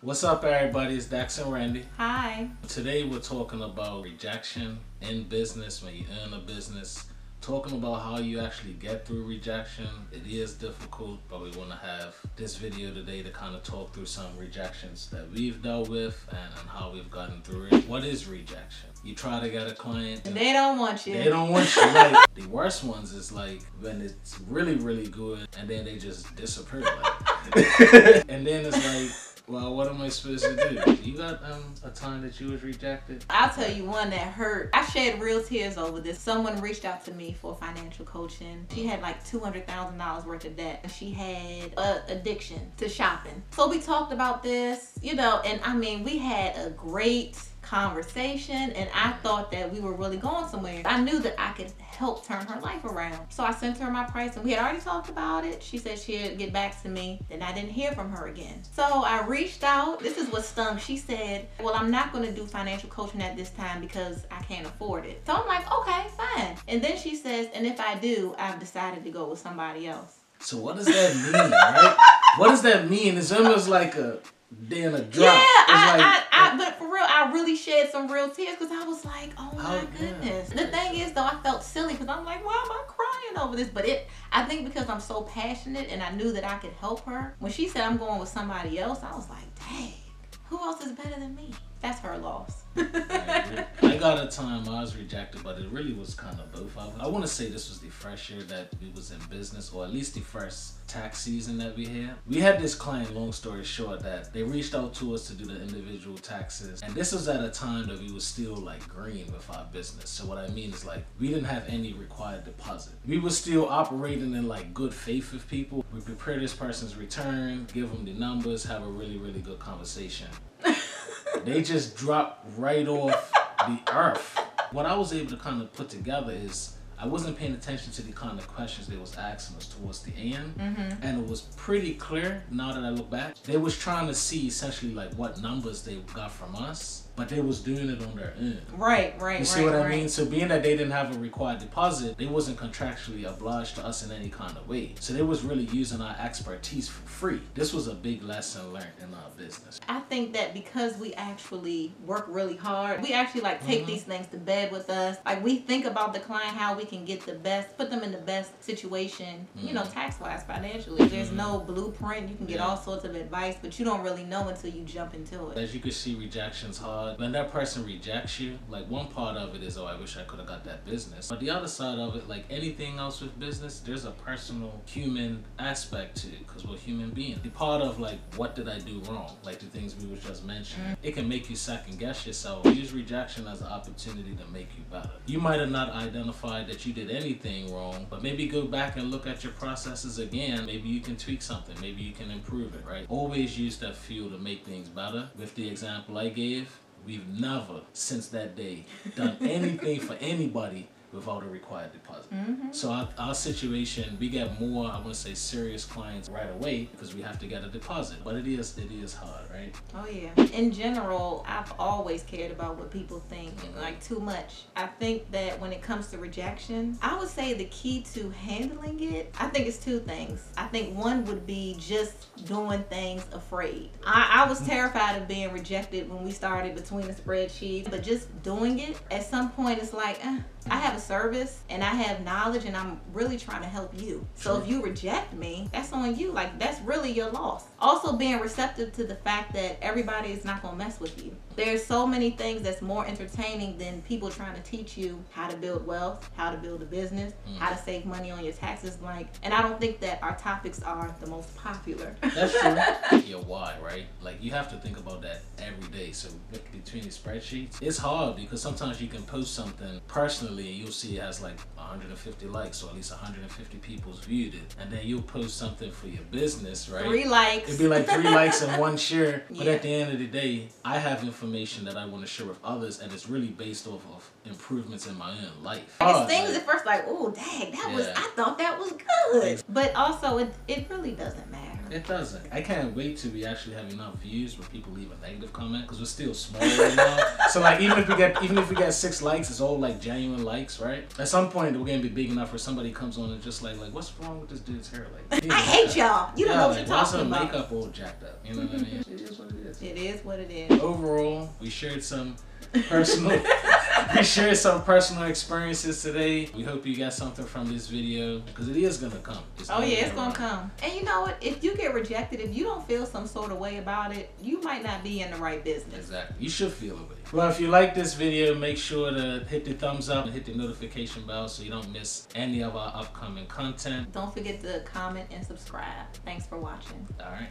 What's up, everybody? It's Dex and Randi. Hi. Today we're talking about rejection in business, when you earn a business. Talking about how you actually get through rejection. It is difficult, but we want to have this video today to kind of talk through some rejections that we've dealt with and how we've gotten through it. What is rejection? You try to get a client. And they don't want you. They don't want you. Like, the worst ones is like when it's really, really good and then they just disappear. Like. And then it's like, well, what am I supposed to do? You got a time that you was rejected? I'll tell you one that hurt. I shed real tears over this. Someone reached out to me for financial coaching. She had like $200,000 worth of debt. She had an addiction to shopping. So we talked about this, and I mean, we had a great conversation and I thought that we were really going somewhere. I knew that I could help turn her life around. So I sent her my price and we had already talked about it. She said she'd get back to me. Then I didn't hear from her again. So I reached out. This is what stung. She said, well, I'm not going to do financial coaching at this time because I can't afford it. So I'm like, okay, fine. And then she says, and if I do, I've decided to go with somebody else. So what does that mean, right? What does that mean? It's almost like a drop. Yeah, but for real, I really shed some real tears because I was like, oh my goodness. The thing is, though, I felt silly because I'm like, why am I crying over this? But I think because I'm so passionate and I knew that I could help her. When she said I'm going with somebody else, I was like, dang, who else is better than me? That's her loss. I got a time I was rejected, but it really was kind of both of us. I want to say this was the first year that we was in business, or at least the first tax season that we had. We had this client, long story short, that they reached out to us to do the individual taxes. And this was at a time that we was still like green with our business. So what I mean is like, we didn't have any required deposit. We were still operating in like good faith with people. We prepare this person's return, give them the numbers, have a really, really good conversation. They just dropped right off the earth. What I was able to kind of put together is I wasn't paying attention to the kind of questions they was asking us towards the end. And it was pretty clear now that I look back. They was trying to see essentially like what numbers they got from us, but they was doing it on their own. Right. You see what I mean? So being that they didn't have a required deposit, they wasn't contractually obliged to us in any kind of way. So they was really using our expertise for free. This was a big lesson learned in our business. I think that because we actually work really hard, we actually like take these things to bed with us. Like we think about the client, how we can get the best, put them in the best situation, tax-wise, financially. There's no blueprint. You can get all sorts of advice, but you don't really know until you jump into it. As you can see, rejection's hard. When that person rejects you, like one part of it is, oh, I wish I could have got that business. But the other side of it, like anything else with business, there's a personal human aspect to it because we're human beings. The part of like, what did I do wrong? Like the things we was just mentioning. It can make you second guess yourself. Use rejection as an opportunity to make you better. You might have not identified that you did anything wrong, but maybe go back and look at your processes again. Maybe you can tweak something. Maybe you can improve it, right? Always use that fuel to make things better. With the example I gave, we've never, since that day, done anything for anybody without a required deposit. So our situation, we get more, I want to say, serious clients right away because we have to get a deposit. But it is hard, right? Oh yeah. In general, I've always cared about what people think, like too much. I think that when it comes to rejection, I would say the key to handling it, I think it's two things. I think one would be just doing things afraid. I was terrified of being rejected when we started between the spreadsheets, but just doing it, at some point it's like, I have a service and I have knowledge and I'm really trying to help you. So if you reject me, that's on you. Like that's really your loss. Also being receptive to the fact that everybody is not gonna mess with you. There's so many things that's more entertaining than people trying to teach you how to build wealth, how to build a business, how to save money on your taxes. And I don't think that our topics are the most popular. That's true. Your why, right? Like you have to think about that every day. So between the spreadsheets, it's hard because sometimes you can post something personally and you'll see it has like 150 likes or at least 150 people's viewed it. And then you'll post something for your business, right? 3 likes. It'd be like 3 likes and 1 share. But at the end of the day, I have information that I want to share with others and it's really based off of improvements in my own life. It's things at first like, oh dang, I thought that was good. But also it really doesn't matter. It doesn't. I can't wait till we actually have enough views where people leave a negative comment, because we're still small right now. So like even if we get 6 likes, it's all like genuine likes, right? At some point we're gonna be big enough where somebody comes on and just like what's wrong with this dude's hair? Like I hate y'all. You don't know what you're talking about. Why is her makeup all jacked up? You know what I mean? It is what it is. It is what it is. Overall, we shared some personal experiences today. We hope you got something from this video, because it is gonna come. It's gonna come. And you know what? If you get rejected, if you don't feel some sort of way about it, you might not be in the right business. Exactly. You should feel a way. Well, if you like this video, make sure to hit the thumbs up and hit the notification bell so you don't miss any of our upcoming content. Don't forget to comment and subscribe. Thanks for watching. All right.